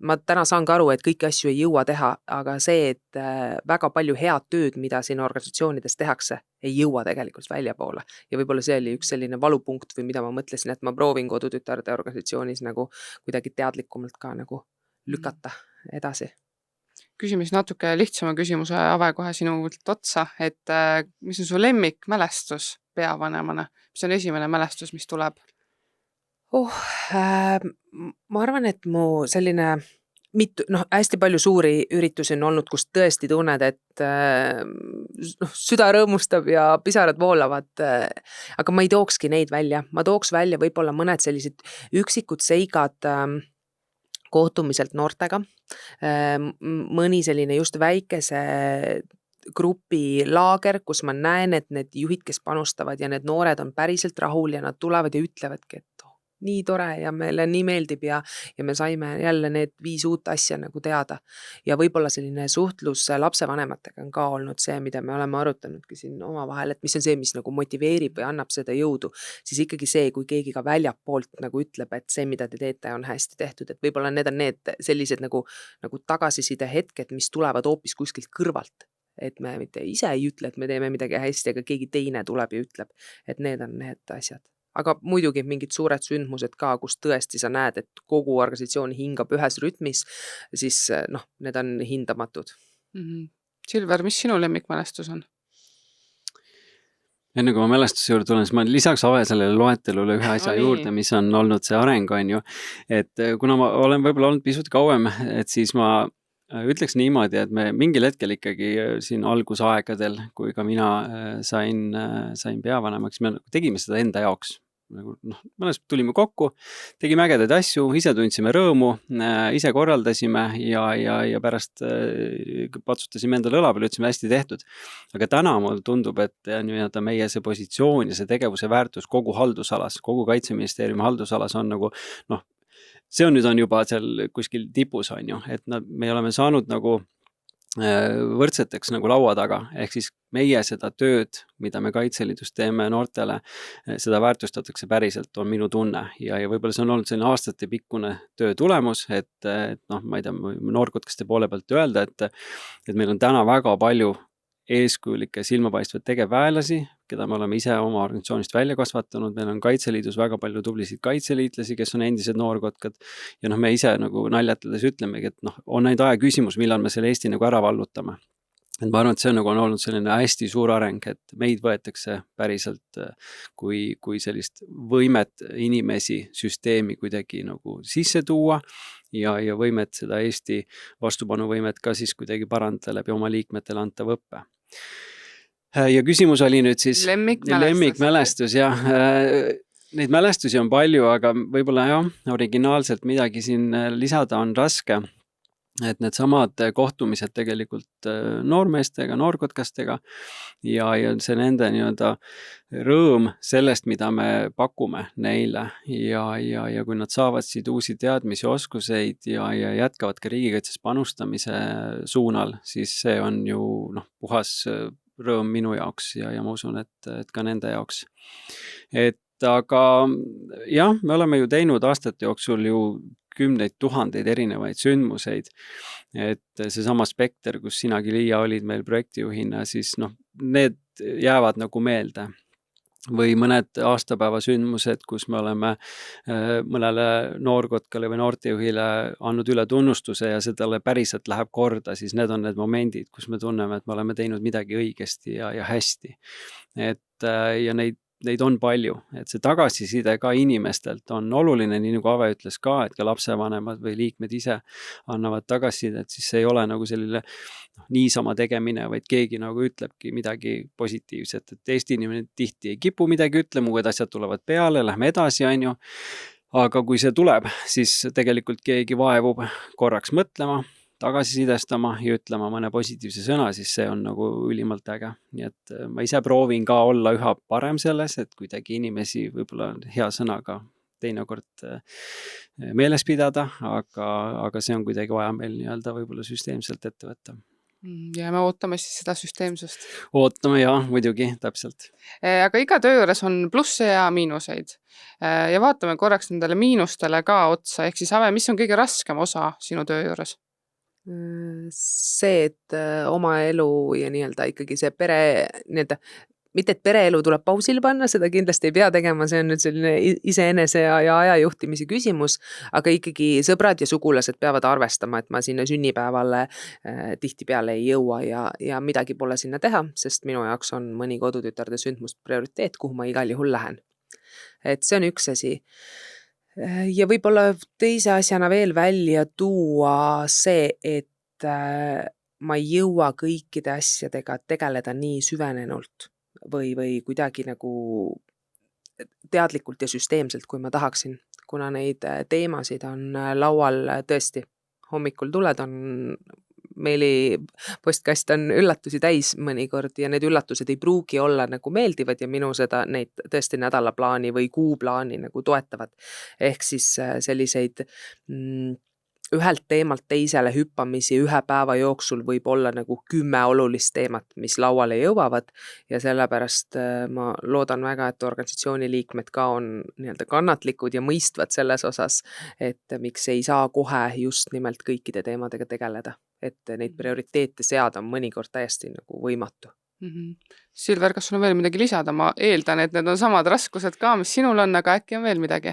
B: ma täna saan ka aru, et kõiki asju ei jõua teha, aga see, et väga palju head tööd, mida siin organisatsioonides tehakse, ei jõua tegelikult väljapoole. Ja võib-olla see oli üks selline valupunkt või mida ma mõtlesin, et ma proovin kodutütarde organisatsioonis nagu kuidagi teadlikumalt ka nagu lükata edasi.
A: Küsimus natuke lihtsama küsimuse ave kohe sinult otsa, et mis on su lemmikmälestus peavanemana? Mis on esimene mälestus, mis tuleb?
B: Ma arvan, et mu selline hästi palju suuri üritusi on olnud, kus tõesti tunned, et süda rõõmustab ja pisarad voolavad, aga ma ei tookski neid välja. Ma tooks välja võib-olla mõned sellised üksikud seigad kohtumiselt noortega. Mõni selline just väikese grupi laager, kus ma näen, et need juhid, kes panustavad ja need noored on päriselt rahul ja nad tulevad ja ütlevadki, et nii tore ja meile nii meeldib ja me saime jälle need 5 uut asja nagu teada. Ja võib-olla selline suhtlus lapsevanematega on ka olnud see, mida me oleme arutanudki siin omavahel, et mis on see, mis nagu motiveerib või annab seda jõudu, siis ikkagi see, kui keegi ka väljapoolt nagu ütleb, et see, mida te teete, on hästi tehtud, et võib-olla need on need sellised nagu tagasiside hetked, mis tulevad hoopis kuskilt kõrvalt. Et me mitte ise ei ütle, et me teeme midagi hästi, aga keegi teine tuleb ja ütleb, et need on need asjad. Aga muidugi mingid suured sündmused ka, kus tõesti sa näed, et kogu organisatsioon hingab ühes rütmis, siis need on hindamatud.
A: Silver, mis sinu lemmikmälestus on?
C: Enne kui ma mälestuse juurde tulen, siis ma lisaks Ave sellele loetelule ühe asja juurde, mis on olnud see areng, on ju. Et kuna ma olen võib-olla olnud pisut kauem, et siis ma ütleks niimoodi, et me mingil hetkel ikkagi siin algusaegadel, kui ka mina sain peavanemaks, me tegime seda enda jaoks. Mõnes tulime kokku, tegime ägedaid asju, ise tundsime rõõmu, ise korraldasime ja pärast patsutasime endale õla peale, ütlesime hästi tehtud. Aga täna mul tundub, et meie see positsioon ja see tegevuse väärtus kogu haldusalas, kogu Kaitseministeeriumi haldusalas on nagu, see on juba seal kuskil tipus, on ju, et me oleme saanud nagu võrdseteks nagu laua taga, ehk siis meie seda tööd, mida me Kaitseliidus teeme noortele, seda väärtustatakse päriselt, on minu tunne ja võib-olla see on olnud selline aastate pikkune töö tulemus, et ma ei tea, noorkotkaste poole pealt öelda, et meil on täna väga palju eeskujulikke silmapaistvaid tegevväelasi, keda me oleme ise oma organisatsioonist välja kasvatanud. Meil on Kaitseliidus väga palju tublisid kaitseliitlasi, kes on endised noorkotkad ja me ise nagu naljatades ütlemegi, et on ainult aja küsimus, millal me selle Eesti nagu ära vallutame. Et ma arvan, et see on olnud selline hästi suur areng, et meid võetakse päriselt kui sellist võimet inimesi süsteemi kuidagi nagu sisse tuua ja võimet seda Eesti vastupanuvõimet ka siis kuidagi parandada läbi oma liikmetele antav õppe. Ja küsimus oli nüüd siis lemmikmälestus, jah. Neid mälestusi on palju, aga võib-olla originaalselt midagi siin lisada on raske. Et need samad kohtumised tegelikult noormeestega, noorkotkastega ja see nende rõõm sellest, mida me pakume neile ja kui nad saavad siit uusi teadmisi, oskuseid ja jätkavad ka riigikaitses panustamise suunal, siis see on ju puhas rõõm minu jaoks ja ma usun, et ka nende jaoks. Aga jah, me oleme ju teinud aastate jooksul ju 10 000 erinevaid sündmuseid, et see sama spekter, kus sinagi, Liia, olid meil projektijuhina, siis need jäävad nagu meelde. või mõned aastapäevasündmused, kus me oleme mõnele noorkotkale või noortejuhile andnud üle tunnustuse ja see talle päriselt läheb korda, siis need on need momendid, kus me tunneme, et me oleme teinud midagi õigesti ja hästi. Ja neid on palju, et see tagasiside ka inimestelt on oluline, nii nagu Ave ütles ka, et ka lapsevanemad või liikmed ise annavad tagasisidet, siis see ei ole nagu selline niisama tegemine, vaid keegi nagu ütlebki midagi positiivset, et Eesti inimene tihti ei kipu midagi ütlema, uued asjad tulevad peale, lähme edasi, on ju. Aga kui see tuleb, siis tegelikult keegi vaevub korraks mõtlema, tagasisidestama ja ütlema mõne positiivse sõna, siis see on nagu ülimalt äge. Nii et ma ise proovin ka olla üha parem selles, et kuidagi inimesi võib-olla hea sõnaga teinekord meeles pidada, aga see on kuidagi vaja meil nii-öelda võib-olla süsteemselt ette võtta.
A: Ja me ootame siis seda süsteemsust.
C: Ootame ja muidugi, täpselt.
A: Aga iga töö juures on plusse ja miinuseid. Ja vaatame korraks nendele miinustele ka otsa. Ehk siis Ave, mis on kõige raskem osa sinu töö juures?
B: See, et oma elu ja nii-öelda ikkagi see pere, nii-öelda mitte, et pereelu tuleb pausile panna, seda kindlasti ei pea tegema, see on nüüd selline iseenese ja ajajuhtimise küsimus, aga ikkagi sõbrad ja sugulased peavad arvestama, et ma sinna sünnipäevale tihtipeale ei jõua ja midagi pole sinna teha, sest minu jaoks on mõni kodutütarde sündmus prioriteet, kuhu ma igal juhul lähen. Et see on üks asi. Ja võib-olla teise asjana veel välja tuua see, et ma ei jõua kõikide asjadega tegeleda nii süvenenult või kuidagi nagu teadlikult ja süsteemselt, kui ma tahaksin, kuna neid teemasid on laual tõesti. Hommikul tuled on meili postkast on üllatusi täis mõnikord ja need üllatused ei pruugi olla nagu meeldivad ja minu seda neid tõesti nädalaplaani või kuuplaani nagu toetavad. Ehk siis selliseid ühelt teemalt teisele hüppamisi ühe päeva jooksul võib olla nagu 10 olulist teemat, mis lauale jõuavad ja sellepärast ma loodan väga, et organisatsiooni liikmed ka on nii-öelda kannatlikud ja mõistvad selles osas, et miks ei saa kohe just nimelt kõikide teemadega tegeleda, et neid prioriteete seada on mõnikord täiesti nagu võimatu.
A: Silver, kas sul on veel midagi lisada? Ma eeldan, et need on samad raskused ka, mis sinul on, aga äkki on veel midagi?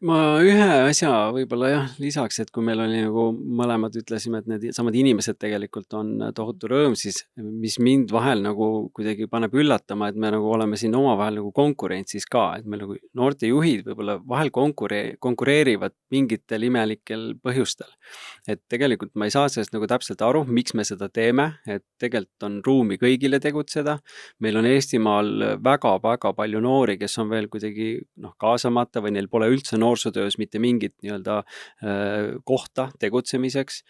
C: Ma ühe asja võib-olla lisaks, et kui meil oli nagu mõlemad ütlesime, et need samad inimesed tegelikult on tohutu rõõm, siis mis mind vahel nagu kuidagi paneb üllatama, et me nagu oleme siin omavahel nagu konkurentsis ka, et meil nagu noortejuhid võib-olla vahel konkureerivad mingitel imelikel põhjustel. Et tegelikult ma ei saa sellest nagu täpselt aru, miks me seda teeme, et tegelikult on ruumi kõigile tegutseda. Meil on Eestimaal väga-väga palju noori, kes on veel kuidagi kaasamata või neil pole üldse noorsootöös mitte mingit nii-öelda kohta tegutsemiseks.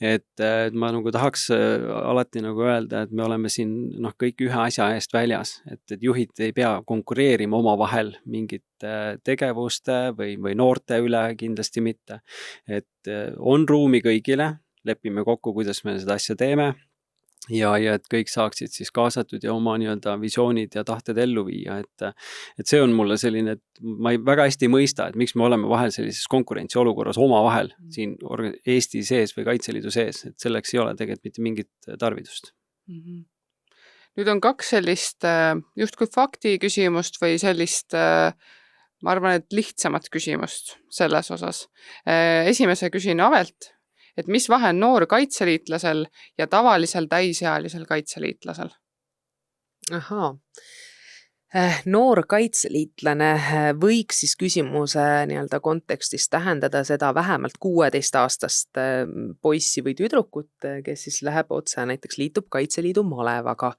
C: Et ma nagu tahaks alati nagu öelda, et me oleme siin kõik ühe asja eest väljas, et juhid ei pea konkureerima oma vahel mingite tegevuste või noorte üle kindlasti mitte. Et on ruumi kõigile, lepime kokku, kuidas me seda asja teeme. Ja et kõik saaksid siis kaasatud ja oma nii-öelda visioonid ja tahted ellu viia, et see on mulle selline, et ma väga hästi ei mõista, et miks me oleme vahel sellises konkurentsi olukorras oma vahel siin Eesti sees või Kaitseliidu sees, et selleks ei ole tegelikult mitte mingit tarvidust.
A: Nüüd on 2 sellist justkui fakti küsimust või sellist, ma arvan, et lihtsamat küsimust selles osas. Esimese küsin Avelt, et mis vahe on noor kaitseliitlasel ja tavalisel täisealisel kaitseliitlasel?
B: Ahaa. Noor kaitseliitlane võiks siis küsimuse nii-öelda kontekstis tähendada seda vähemalt 16-aastast poissi või tüdrukut, kes siis läheb otse näiteks liitub Kaitseliidu malevaga.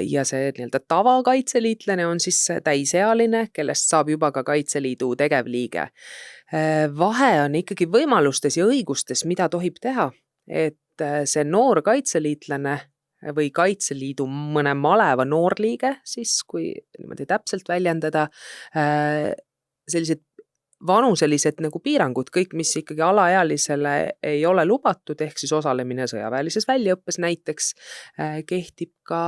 B: Ja see nii-öelda tavakaitseliitlane on siis täisealine, kellest saab juba ka Kaitseliidu tegevliige. Vahe on ikkagi võimalustes ja õigustes, mida tohib teha, et see noor kaitseliitlane või Kaitseliidu mõne maleva noorliige, siis kui niimoodi täpselt väljendada, sellised vanuselised nagu piirangud, kõik, mis ikkagi alaealisele ei ole lubatud, ehk siis osalemine sõjaväelises väljaõppes näiteks, kehtib ka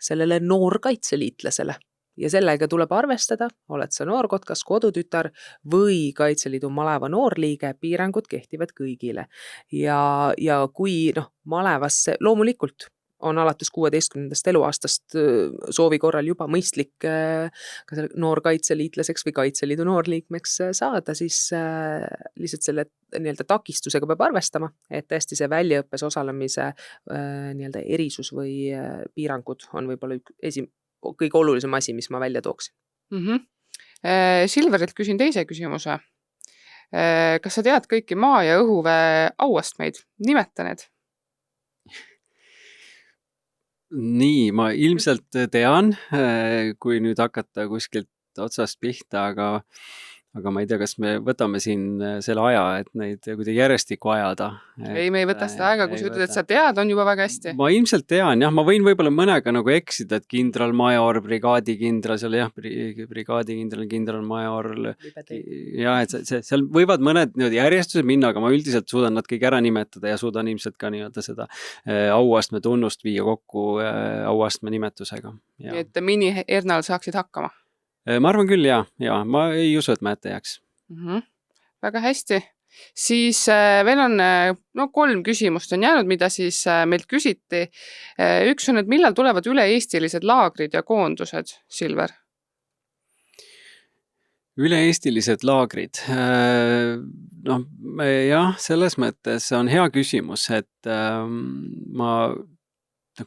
B: sellele noorkaitseliitlasele. Ja sellega tuleb arvestada, oled sa noorkotkas, kodutütar või Kaitseliidu maleva noorliige, piirangud kehtivad kõigile. Ja kui malevasse loomulikult on alates 16. eluaastast soovi korral juba mõistlik ka selle noorkaitseliitlaseks või Kaitseliidu noorliikmeks saada, siis lihtsalt selle nii-öelda takistusega peab arvestama, et tõesti see väljaõppes osalemise nii-öelda erisus või piirangud on võib-olla kõige olulisem asi, mis ma välja tooksin.
A: Silverilt küsin teise küsimuse. Kas sa tead kõiki maa- ja õhuväe auastmeid? Nimeta need.
C: Nii, ma ilmselt tean, kui nüüd hakata kuskilt otsast pihta, aga ma ei tea, kas me võtame siin selle aja, et neid kuidagi järjestikku ajada.
A: Ei, me ei võta seda aega, kui sa ütled, et sa tead, on juba väga hästi.
C: Ma ilmselt tean, jah, ma võin võib-olla mõnega nagu eksida, et kindralmajor, brigaadikindral, seal jah, brigaadikindral, kindralmajor, jah, et seal võivad mõned järjestused minna, aga ma üldiselt suudan nad kõik ära nimetada ja suudan ilmselt ka nii-öelda seda auastme tunnust viia kokku auastme nimetusega.
A: Nii et mini-Ernal saaksid hakkama?
C: Ma arvan küll, ja ma ei usu, et ma ette jääks.
A: Väga hästi. Siis veel on 3 küsimust on jäänud, mida siis meilt küsiti. Üks on, et millal tulevad üle-eestilised laagrid ja koondused, Silver?
C: Üle-eestilised laagrid. Jah, selles mõttes on hea küsimus, et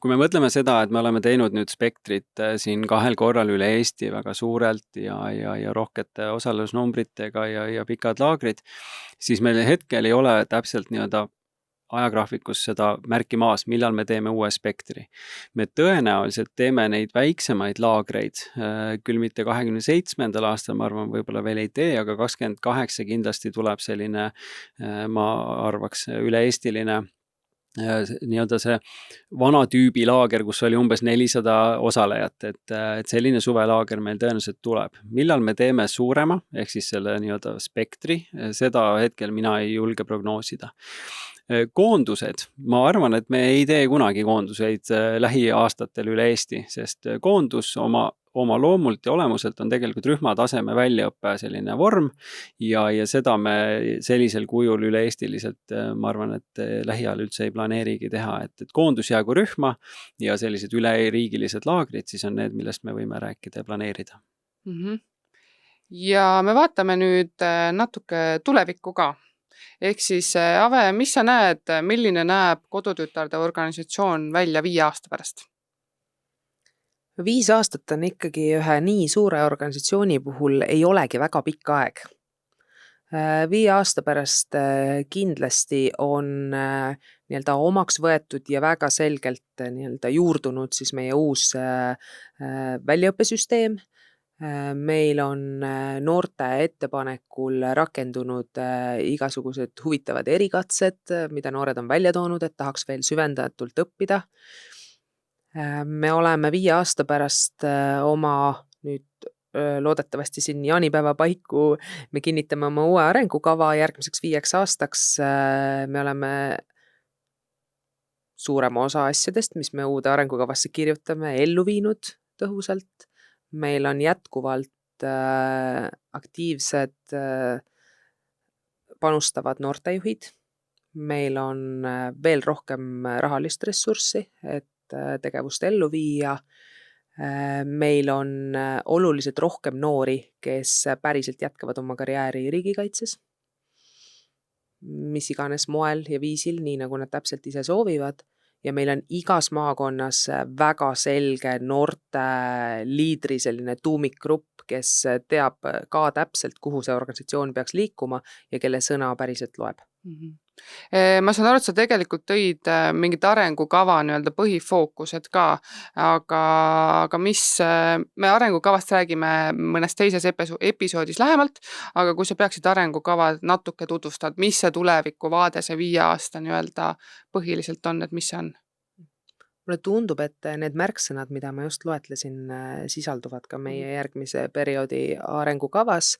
C: kui me mõtleme seda, et me oleme teinud nüüd spektrit siin 2 korral üle Eesti väga suurelt ja rohkete osalusnumbritega ja pikad laagrid, siis meil hetkel ei ole täpselt nii-öelda ajagraafikus seda märki maas, millal me teeme uue spektri. Me tõenäoliselt teeme neid väiksemaid laagreid, küll mitte 27. aastal, ma arvan, võib-olla veel ei tee, aga 28 kindlasti tuleb selline, ma arvaks, üle-eestiline nii-öelda see vana tüübi laager, kus oli umbes 400 osalejat, et selline suvelaager meil tõenäoliselt tuleb. Millal me teeme suurema, ehk siis selle nii-öelda spektri, seda hetkel mina ei julge prognoosida. Koondused, ma arvan, et me ei tee kunagi koonduseid lähiaastatel üle Eesti, sest koondus oma loomult ja olemuselt on tegelikult rühmataseme väljaõppe selline vorm ja seda me sellisel kujul üle-eestiliselt, ma arvan, et lähiajal üldse ei planeerigi teha, et koondus jäägu rühma ja sellised üleriigilised laagrid siis on need, millest me võime rääkida ja planeerida.
A: Ja me vaatame nüüd natuke tulevikku ka. Ehk siis, Ave, mis sa näed, milline näeb Kodutütarde organisatsioon välja 5 aasta pärast?
B: 5 aastat on ikkagi ühe nii suure organisatsiooni puhul ei olegi väga pikk aeg. 5 aasta pärast kindlasti on nii-öelda omaks võetud ja väga selgelt nii-öelda juurdunud siis meie uus väljaõppesüsteem. Meil on noorte ettepanekul rakendunud igasugused huvitavad erikatsed, mida noored on välja toonud, et tahaks veel süvendatult õppida. Me oleme 5 aasta pärast oma nüüd loodetavasti siin jaanipäeva paiku, me kinnitame oma uue arengukava järgmiseks 5 aastaks. Me oleme suurema osa asjadest, mis me uude arengukavasse kirjutame, ellu viinud tõhusalt. Meil on jätkuvalt aktiivsed panustavad noortejuhid. Meil on veel rohkem rahalist ressurssi, et tegevust ellu viia. Meil on oluliselt rohkem noori, kes päriselt jätkavad oma karjääri riigikaitses, mis iganes moel ja viisil, nii nagu nad täpselt ise soovivad. Ja meil on igas maakonnas väga selge noorte liidri selline tuumikgrupp, kes teab ka täpselt, kuhu see organisatsioon peaks liikuma ja kelle sõna päriselt loeb.
A: Ma saan aru, et sa tegelikult tõid mingid arengukava nii-öelda põhifookused ka, aga mis me arengukavast räägime mõnes teises episoodis lähemalt, aga kui sa peaksid arengukava natuke tutvustad, mis see tuleviku vaade see 5 aasta nii-öelda põhiliselt on, et mis see on?
B: Mulle tundub, et need märksõnad, mida ma just loetlesin, sisalduvad ka meie järgmise perioodi arengukavas.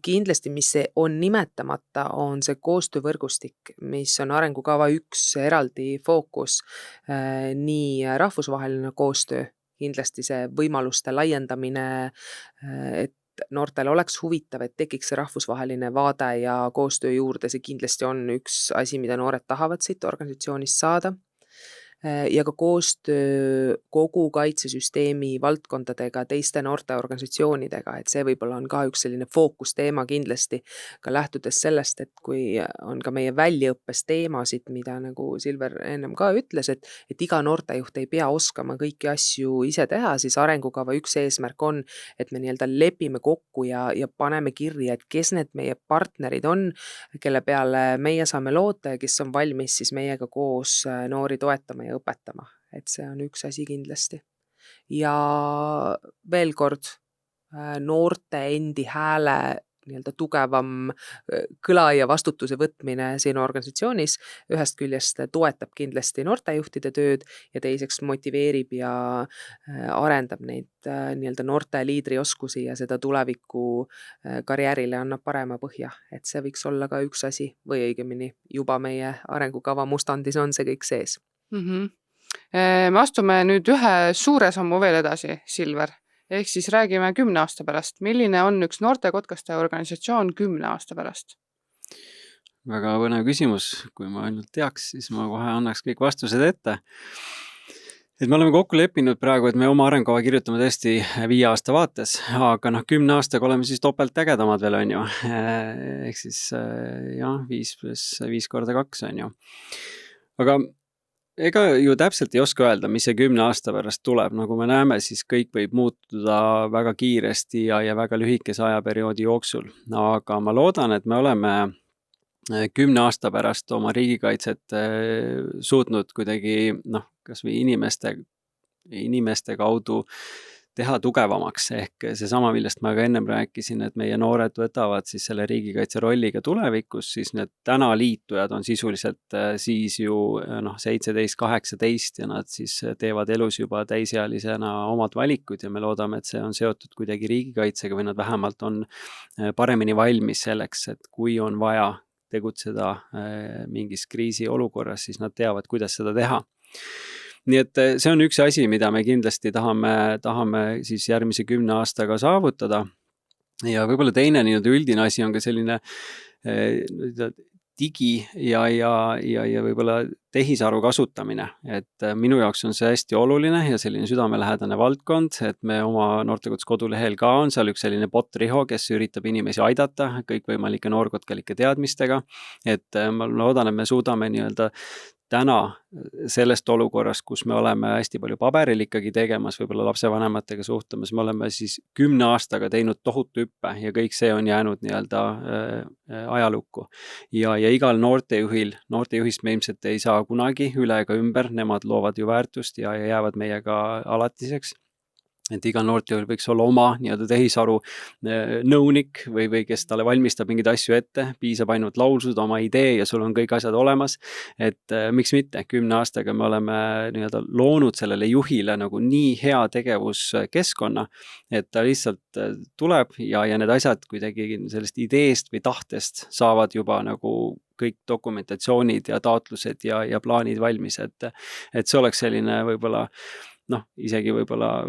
B: Kindlasti, mis see on nimetamata, on see koostöövõrgustik, mis on arengukava üks eraldi fookus, nii rahvusvaheline koostöö, kindlasti see võimaluste laiendamine, et noortel oleks huvitav, et tekiks see rahvusvaheline vaade ja koostöö juurde, see kindlasti on üks asi, mida noored tahavad siit organisatsioonist saada. ja ka koostöö kogu kaitsesüsteemi valdkondadega, teiste noorteorganisatsioonidega, et see võib-olla on ka üks selline fookusteema kindlasti, ka lähtudes sellest, et kui on ka meie väljaõppes teemasid, mida nagu Silver ennem ka ütles, et iga noortejuht ei pea oskama kõiki asju ise teha, siis arengukava üks eesmärk on, et me nii-öelda lepime kokku ja paneme kirja, et kes need meie partnerid on, kelle peale meie saame loota ja kes on valmis siis meiega koos noori toetama ja õpetama. Et see on üks asi kindlasti. Ja veel kord, noorte endi hääle nii-öelda tugevam kõla ja vastutuse võtmine siin organisatsioonis ühest küljest toetab kindlasti noortejuhtide tööd ja teiseks motiveerib ja arendab neid nii-öelda noorte liidrioskusi ja seda tuleviku karjäärile annab parema põhja. Et see võiks olla ka üks asi või õigemini juba meie arengukava mustandis on see kõik sees.
A: Me astume nüüd ühe suure sammu veel edasi, Silver. Ehk siis räägime 10 aasta pärast. Milline on üks noortekotkaste organisatsioon 10 aasta pärast?
C: Väga põnev küsimus. Kui ma ainult teaks, siis ma kohe annaks kõik vastused ette. Et me oleme kokku leppinud praegu, et me oma arengukava kirjutame tõesti 5 aasta vaates, aga 10 aastaga oleme siis topelt ägedamad veel, on ju. Ehk siis 5 + 5 × 2 on ju. Aga ega ju täpselt ei oska öelda, mis see 10 aasta pärast tuleb. Nagu me näeme, siis kõik võib muutuda väga kiiresti ja väga lühikese ajaperioodi jooksul. Aga ma loodan, et me oleme 10 aasta pärast oma riigikaitset suutnud kuidagi kas või inimeste kaudu teha tugevamaks. Ehk seesama, millest ma ka ennem rääkisin, et meie noored võtavad siis selle riigikaitse rolliga tulevikus, siis need täna liitujad on sisuliselt siis ju 17-18 ja nad siis teevad elus juba täisealisena omad valikud ja me loodame, et see on seotud kuidagi riigikaitsega või nad vähemalt on paremini valmis selleks, et kui on vaja tegutseda mingis kriisiolukorras, siis nad teavad, kuidas seda teha. Nii et see on üks asi, mida me kindlasti tahame siis järgmise 10 aastaga saavutada. Ja võib-olla teine üldine asi on ka selline digi ja võib-olla tehisaru kasutamine. Et minu jaoks on see hästi oluline ja selline südamelähedane valdkond, et me oma noortekodus kodulehel ka on seal üks selline bot Riho, kes üritab inimesi aidata kõikvõimalike noorkotkalike teadmistega. Et ma loodan, et me suudame nii-öelda täna sellest olukorrast, kus me oleme hästi palju paberil ikkagi tegemas, võib-olla lapsevanematega suhtlemas, me oleme siis 10 aastaga teinud tohutu hüppe ja kõik see on jäänud nii-öelda ajalukku. Ja igal noortejuhist me ilmselt ei saa kunagi üle ega ümber, nemad loovad ju väärtust ja jäävad meiega alatiseks. Et iga noortejuhil võiks olla oma nii-öelda tehisaru nõunik või kes talle valmistab mingeid asju ette, piisab ainult laulsuda oma idee ja sul on kõik asjad olemas. Et miks mitte, 10 aastaga me oleme nii-öelda loonud sellele juhile nagu nii hea tegevuskeskkonna, et ta lihtsalt tuleb ja need asjad kuidagi sellest ideest või tahtest saavad juba nagu kõik dokumentatsioonid ja taotlused ja plaanid valmis. Et see oleks selline võib-olla isegi võib-olla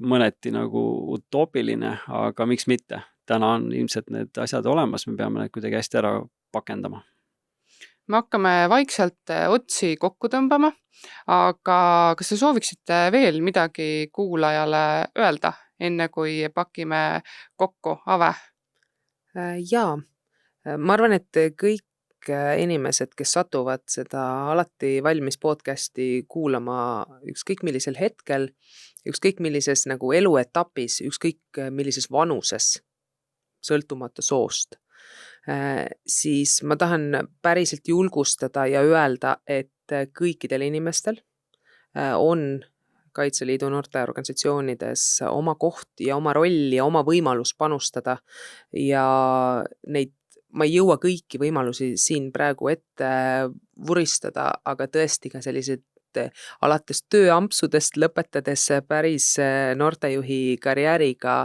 C: mõneti nagu utoopiline, aga miks mitte? Täna on ilmselt need asjad olemas, me peame need kuidagi hästi ära pakendama.
A: Me hakkame vaikselt otsi kokku tõmbama, aga kas te sooviksite veel midagi kuulajale öelda, enne kui pakime kokku Ave?
B: Jaa, ma arvan, et kõik inimesed, kes satuvad seda alati valmis podcasti kuulama ükskõik millisel hetkel, ükskõik millises nagu eluetapis, ükskõik millises vanuses, sõltumata soost, siis ma tahan päriselt julgustada ja öelda, et kõikidel inimestel on Kaitseliidu noorteorganisatsioonides oma koht ja oma roll ja oma võimalus panustada ja neid ma ei jõua kõiki võimalusi siin praegu ette vuristada, aga tõesti ka sellised alates tööampsudest lõpetades päris noortejuhi karjääriga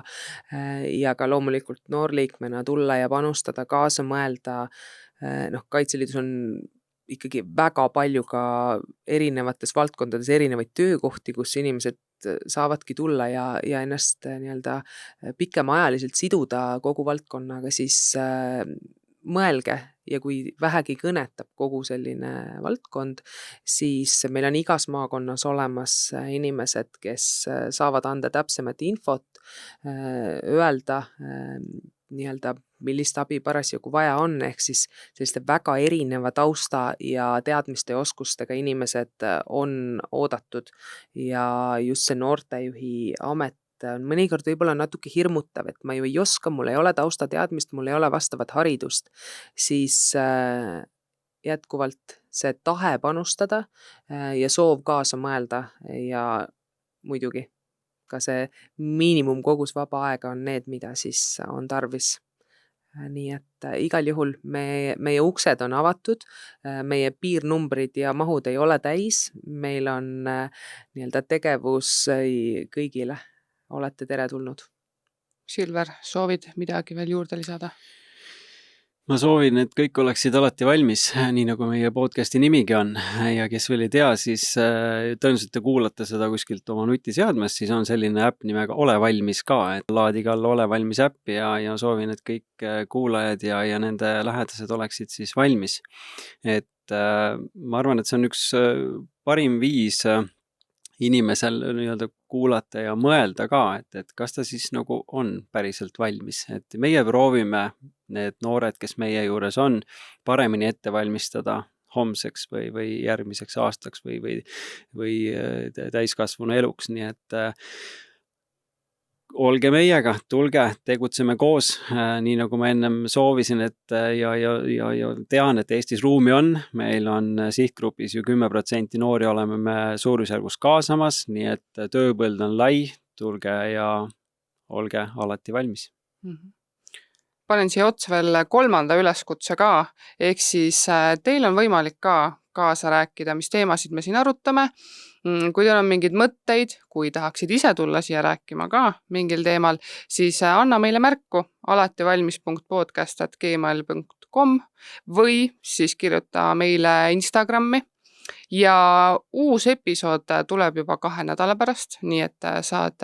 B: ja ka loomulikult noorliikmena tulla ja panustada, kaasa mõelda. Kaitseliidus on ikkagi väga palju ka erinevates valdkondades erinevaid töökohti, kus inimesed saavadki tulla ja ennast nii-öelda pikemaajaliselt siduda kogu valdkonnaga, siis mõelge ja kui vähegi kõnetab kogu selline valdkond, siis meil on igas maakonnas olemas inimesed, kes saavad anda täpsemat infot, öelda nii-öelda, millist abi parasjagu vaja on, ehk siis selliste väga erineva tausta ja teadmiste ja oskustega inimesed on oodatud ja just see noortejuhi amet on mõnikord võib-olla natuke hirmutav, et ma ju ei oska, mul ei ole taustateadmist, mul ei ole vastavat haridust, siis jätkuvalt see tahe panustada ja soov kaasa mõelda ja muidugi ka see miinimumkogus vaba aega on need, mida siis on tarvis. Nii et igal juhul meie uksed on avatud, meie piirnumbrid ja mahud ei ole täis, meil on nii-öelda tegevus kõigile. Olete teretulnud.
A: Silver, soovid midagi veel juurde lisada?
C: Ma soovin, et kõik oleksid alati valmis, nii nagu meie podcasti nimigi on ja kes veel ei tea, siis tõenäoliselt te kuulate seda kuskilt oma nutiseadmest, siis on selline äpp nimega Ole valmis ka, et laadige alla Ole valmis äppi ja soovin, et kõik kuulajad ja nende lähedased oleksid siis valmis. Et ma arvan, et see on üks parim viis inimesel nii-öelda kuulata ja mõelda ka, et kas ta siis nagu on päriselt valmis, et meie proovime need noored, kes meie juures on, paremini ette valmistada homseks või järgmiseks aastaks või täiskasvanu eluks, nii et olge meiega, tulge, tegutseme koos, nii nagu ma ennem soovisin, et ja tean, et Eestis ruumi on, meil on sihtgrupis ju 10% noori oleme me suurusjärgus kaasamas, nii et tööpõld on lai, tulge ja olge alati valmis.
A: Panen siia otsa veel 3. üleskutse ka, ehk siis teil on võimalik ka kaasa rääkida, mis teemasid me siin arutame. Kui teil on mingeid mõtteid, kui tahaksid ise tulla siia rääkima ka mingil teemal, siis anna meile märku alativalmis.podcast@gmail.com või siis kirjuta meile Instagrammi. Ja uus episood tuleb juba 2 nädala pärast, nii et saad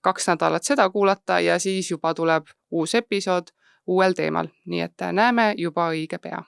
A: 2 nädalat seda kuulata ja siis juba tuleb uus episood uuel teemal, nii et näeme juba õige pea.